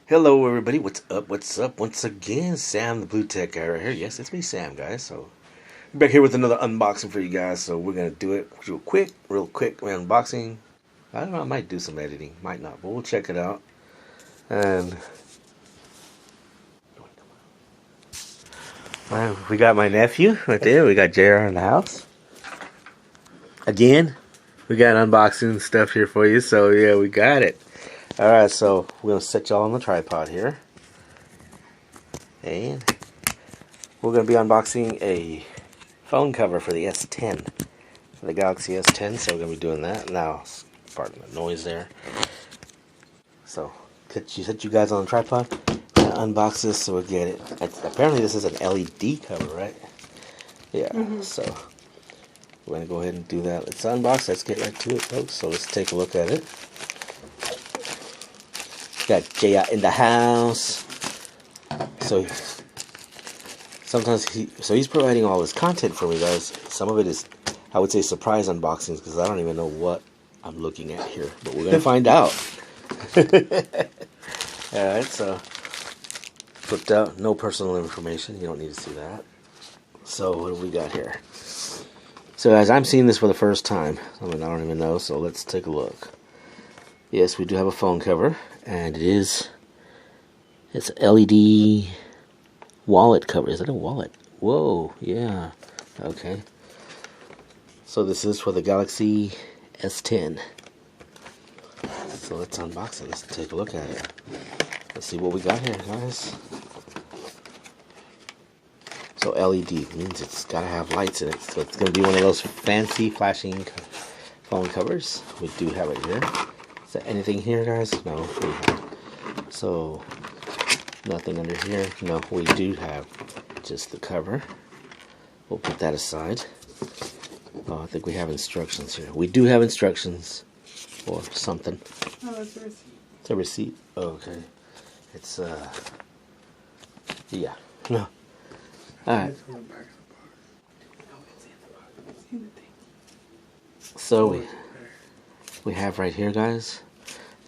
Hello, everybody. What's up? What's up? Once again, Sam, the Blue Tech guy, right here. Yes, it's me, Sam, guys. So, I'm back here with another unboxing for you guys. So, we're gonna do it real quick. Unboxing. I don't know. I might do some editing, might not, but we'll check it out. And we got my nephew right there. We got JR in the house. Again, we got unboxing stuff here for you. So, yeah, we got it. All right. So, we're gonna set y'all on the tripod here. And we're going to be unboxing a phone cover for the S10, for the Galaxy S10, so we're going to be doing that. Now, pardon the noise there. So, set you guys on the tripod, unbox this so we'll get it. Apparently this is an LED cover, right? Yeah, so we're going to go ahead and do that. Let's unbox, let's get right to it, folks. So let's take a look at it. Got Jay in the house. So sometimes he's providing all this content for me, guys. Some of it is, I would say, surprise unboxings because I don't even know what I'm looking at here, but we're gonna find out. All right, so flipped out, no personal information. You don't need to see that. So what do we got here? So guys, I'm seeing this for the first time. I mean, I don't even know. So let's take a look. Yes, we do have a phone cover, and it's LED wallet cover. Is it a wallet? Whoa, yeah. Okay. So this is for the Galaxy S10. So let's unbox it. Let's take a look at it. Let's see what we got here, guys. So LED means it's got to have lights in it. So it's going to be one of those fancy flashing phone covers. We do have it here. Is there anything here, guys? No, we have. So nothing under here. No, we do have just the cover. We'll put that aside. Oh, I think we have instructions here. We do have instructions or something. Oh, it's a receipt. It's a receipt? Oh, okay. It's, yeah. No. Alright. So we have right here, guys,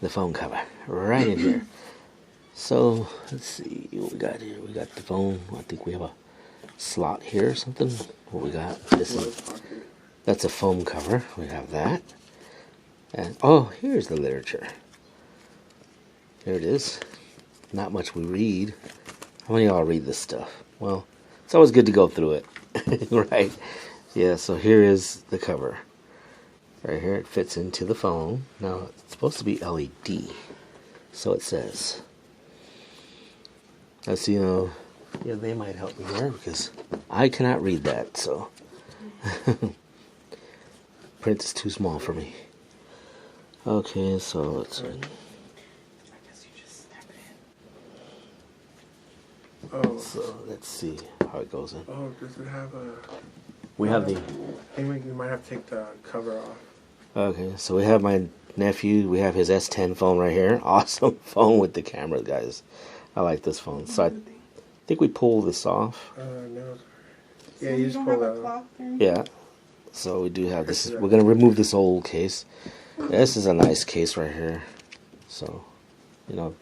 the phone cover. Right in here. So, let's see what we got here. We got the phone. I think we have a slot here or something. What we got? That's a foam cover. We have that. And, oh, here's the literature. Here it is. Not much we read. How many of y'all read this stuff? Well, it's always good to go through it. Right? Yeah, so here is the cover. Right here, it fits into the phone. Now, it's supposed to be LED. So it says. Let's see, yeah, they might help me here because I cannot read that, so print is too small for me. Okay, so let's read. I guess you just snap it in. Oh. So let's see how it goes in. Oh, does it have a... We have the... I think we might have to take the cover off. Okay, so we have my nephew. We have his S10 phone right here. Awesome phone with the camera, guys. I like this phone. So I think we pull this off. No. So Yeah, you just pull that off. Yeah. So we do have this. We're going to remove this old case. This is a nice case right here. So,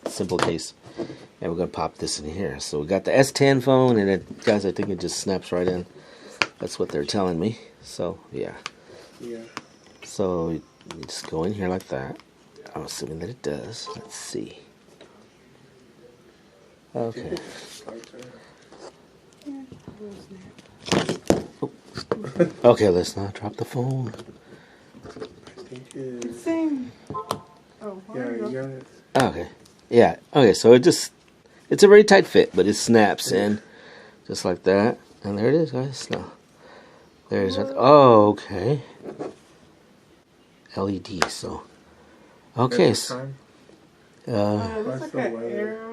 simple case. And we're going to pop this in here. So we got the S10 phone, and it, guys, I think it just snaps right in. That's what they're telling me. So, yeah. Yeah. So you just go in here like that. I'm assuming that it does. Let's see. Okay. Okay, let's not drop the phone. I think it's... Same. Oh, Yeah, you got it. Okay. Yeah. Okay, so it's a very tight fit, but it snaps in just like that. And there it is, guys. No. There it is. Oh, okay. LED, so. Okay. Looks looks That's like the an weather. arrow.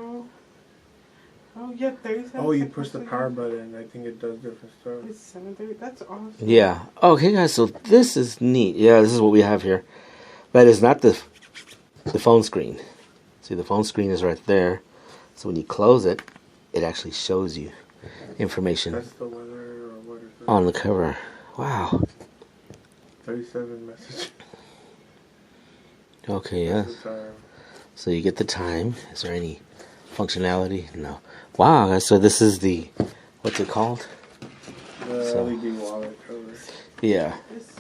Oh, yeah, 37. Oh, you push the power button. I think it does different stuff. It's 7:30. That's awesome. Yeah. Okay, guys, so this is neat. Yeah, this is what we have here. That is not the phone screen. See, the phone screen is right there. So when you close it, it actually shows you information That's the weather, or what is it? on the cover. Wow. 37 message. Okay, yes. That's the time. So you get the time. Is there any functionality? No. Wow, guys, so this is the, what's it called? The So- LED wallet cover. Yeah. This,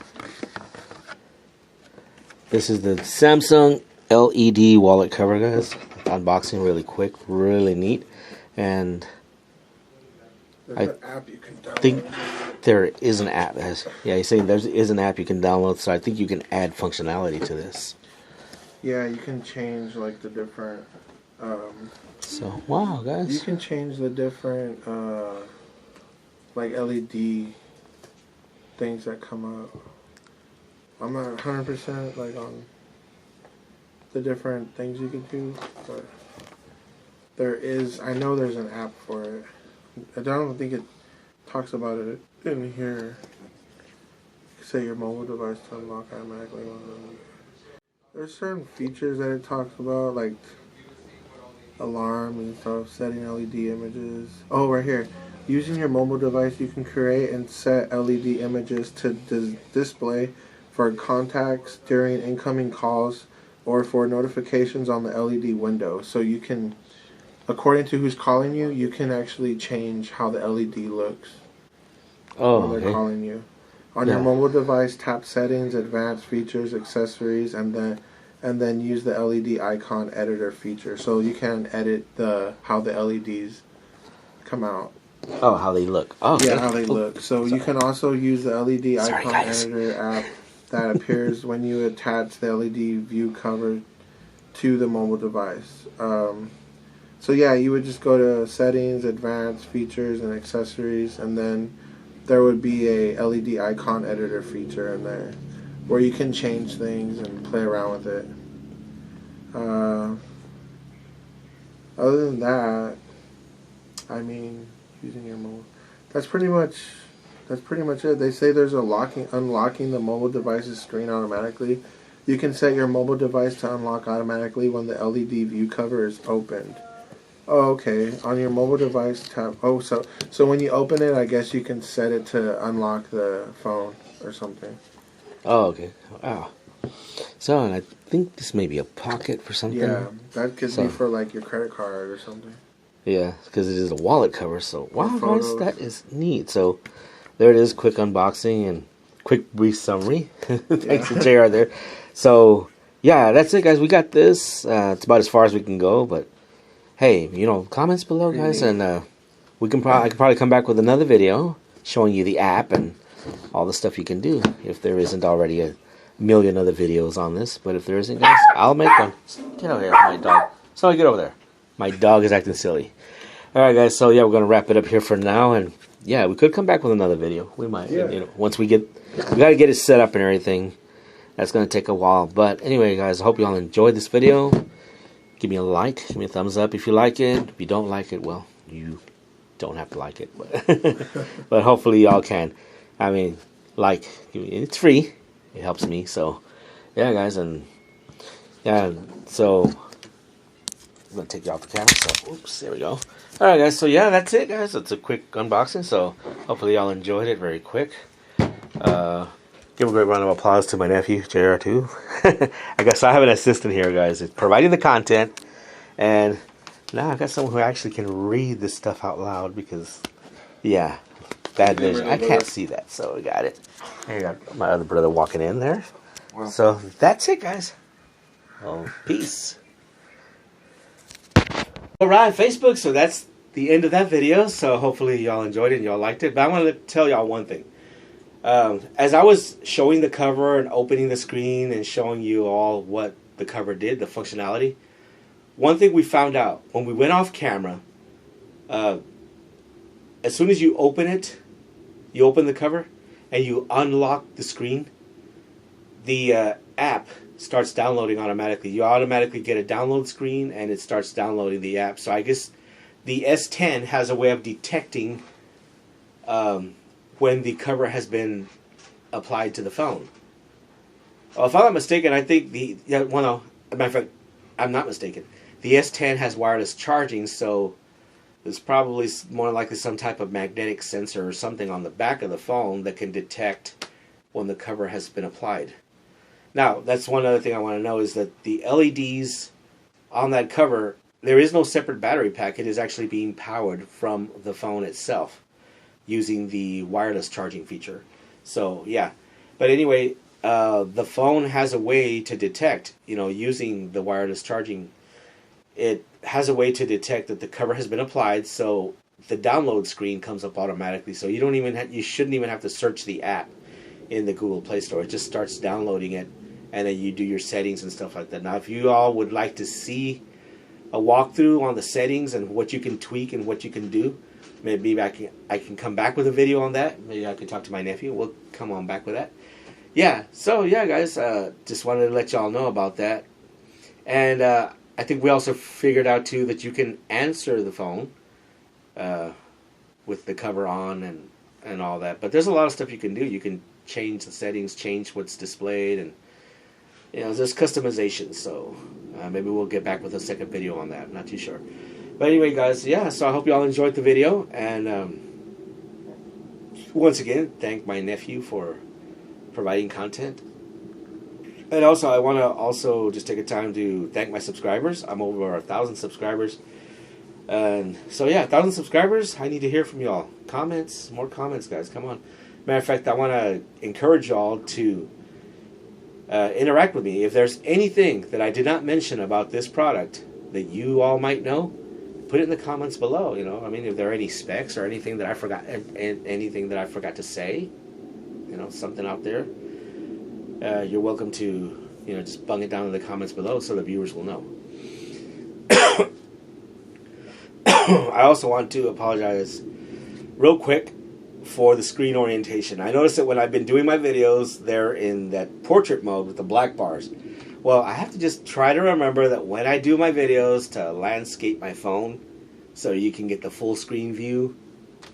This is the Samsung LED wallet cover, guys. Unboxing really quick, really neat. And There's I an app you can download. think there is an app, guys. Yeah, he's saying there is an app you can download, so I think you can add functionality to this. Yeah, you can change like the different. So, wow, You guys. can change the different like LED things that come up. I'm not 100% like on the different things you can do, but there is. I know there's an app for it. I don't think it talks about it in here. Say your mobile device to unlock automatically. There's certain features that it talks about, like alarm and stuff, setting LED images. Oh, right here. Using your mobile device, you can create and set LED images to display for contacts during incoming calls or for notifications on the LED window. So you can, according to who's calling you, you can actually change how the LED looks Oh, when they're okay. calling you. On Yeah. your mobile device, tap settings, advanced features, accessories, and then use the LED icon editor feature. So you can edit how the LEDs come out. Oh, how they look. Oh, okay. Yeah, how they look. So you can also use the LED Sorry, icon guys. editor app that appears when you attach the LED view cover to the mobile device. So yeah, you would just go to settings, advanced features, and accessories, and then there would be a LED icon editor feature in there where you can change things and play around with it. Other than that, I mean, using your mobile, that's pretty much it. They say there's unlocking the mobile device's screen automatically. You can set your mobile device to unlock automatically when the LED view cover is opened. Oh, okay. On your mobile device, tap. Oh, so when you open it, I guess you can set it to unlock the phone or something. Oh, okay. Wow. So, and I think this may be a pocket for something. Yeah, that could So- be for like your credit card or something. Yeah, because it is a wallet cover. So, wow, guys, photos. that is neat. So, there it is. Quick unboxing and quick brief summary. Thanks to JR there. So, yeah, that's it, guys. We got this. It's about as far as we can go, but hey, comments below, Pretty guys, neat. and I can probably come back with another video showing you the app and all the stuff you can do if there isn't already a million other videos on this. But if there isn't, guys, I'll make one. Get over here, my dog. Sorry, get over there. My dog is acting silly. All right, guys. So yeah, we're gonna wrap it up here for now, and yeah, we could come back with another video. We might, Yeah. once we gotta get it set up and everything. That's gonna take a while. But anyway, guys, I hope you all enjoyed this video. Give me a like, give me a thumbs up if you like it. If you don't like it, well, you don't have to like it, but but hopefully y'all can. I mean, it's free. It helps me. So yeah, guys, and yeah, so I'm gonna take you off the camera. So oops, there we go. All right, guys. So yeah, that's it, guys. It's a quick unboxing. So hopefully y'all enjoyed it very quick. Give a great round of applause to my nephew, JR, too. I guess I have an assistant here, guys. It's providing the content. And now I've got someone who actually can read this stuff out loud because, yeah, bad vision. I can't see that, so we got it. There you got my other brother walking in there. Wow. So that's it, guys. Oh, peace. All right, Facebook. So that's the end of that video. So hopefully y'all enjoyed it and y'all liked it. But I want to tell y'all one thing. As I was showing the cover and opening the screen and showing you all what the cover did, the functionality, one thing we found out when we went off camera, as soon as you open it, you open the cover and you unlock the screen, the app starts downloading automatically. You automatically get a download screen and it starts downloading the app. So I guess the S10 has a way of detecting when the cover has been applied to the phone. If I'm not mistaken, I think matter of fact, I'm not mistaken. The S10 has wireless charging, so there's probably more likely some type of magnetic sensor or something on the back of the phone that can detect when the cover has been applied. Now, that's one other thing I want to know is that the LEDs on that cover there is no separate battery pack. It is actually being powered from the phone itself using the wireless charging feature. So yeah, but anyway, the phone has a way to detect, using the wireless charging. It has a way to detect that the cover has been applied, so the download screen comes up automatically. So you shouldn't even have to search the app in the Google Play Store. It just starts downloading it, and then you do your settings and stuff like that. Now, if you all would like to see a walkthrough on the settings and what you can tweak and what you can do, maybe I can come back with a video on that. Maybe I could talk to my nephew. We'll come on back with that. Yeah, so yeah, guys, just wanted to let y'all know about that. And I think we also figured out, too, that you can answer the phone with the cover on and all that. But there's a lot of stuff you can do. You can change the settings, change what's displayed, and there's customization. So maybe we'll get back with a second video on that. I'm not too sure. But anyway, guys, yeah, so I hope you all enjoyed the video. And once again, thank my nephew for providing content. And also, I want to just take a time to thank my subscribers. I'm over 1,000 subscribers. And so, yeah, 1,000 subscribers. I need to hear from y'all. Comments, more comments, guys. Come on. Matter of fact, I want to encourage y'all to interact with me. If there's anything that I did not mention about this product that you all might know, put it in the comments below. I mean, if there are any specs or anything that I forgot, to say, something out there, you're welcome to, just bung it down in the comments below so the viewers will know. I also want to apologize real quick for the screen orientation. I noticed that when I've been doing my videos, they're in that portrait mode with the black bars. Well, I have to just try to remember that when I do my videos to landscape my phone so you can get the full screen view.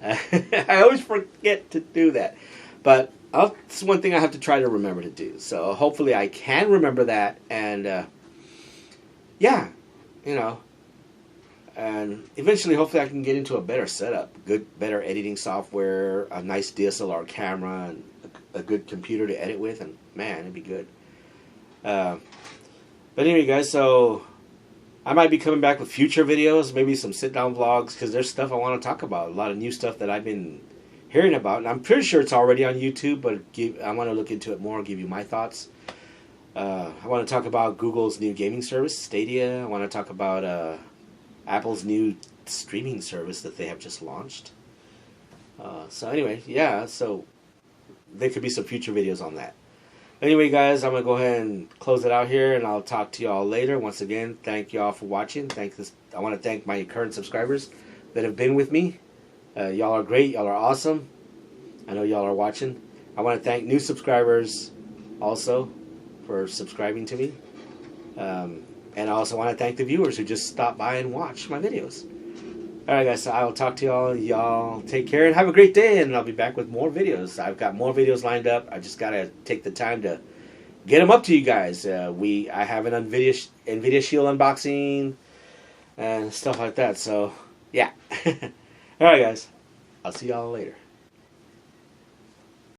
I always forget to do that. But it's one thing I have to try to remember to do. So hopefully I can remember that. And yeah, and eventually hopefully I can get into a better setup, better editing software, a nice DSLR camera, and a good computer to edit with, and man, it'd be good. But anyway, guys, so I might be coming back with future videos, maybe some sit-down vlogs, because there's stuff I want to talk about, a lot of new stuff that I've been hearing about, and I'm pretty sure it's already on YouTube, but I want to look into it more, give you my thoughts. I want to talk about Google's new gaming service, Stadia. I want to talk about Apple's new streaming service that they have just launched. So anyway, yeah, so there could be some future videos on that. Anyway, guys, I'm going to go ahead and close it out here, and I'll talk to y'all later. Once again, thank y'all for watching. I want to thank my current subscribers that have been with me. Y'all are great. Y'all are awesome. I know y'all are watching. I want to thank new subscribers also for subscribing to me. And I also want to thank the viewers who just stop by and watch my videos. Alright, guys, so I will talk to y'all. Y'all take care and have a great day, and I'll be back with more videos. I've got more videos lined up. I just got to take the time to get them up to you guys. I have an NVIDIA Shield unboxing and stuff like that. So, yeah. Alright, guys. I'll see y'all later.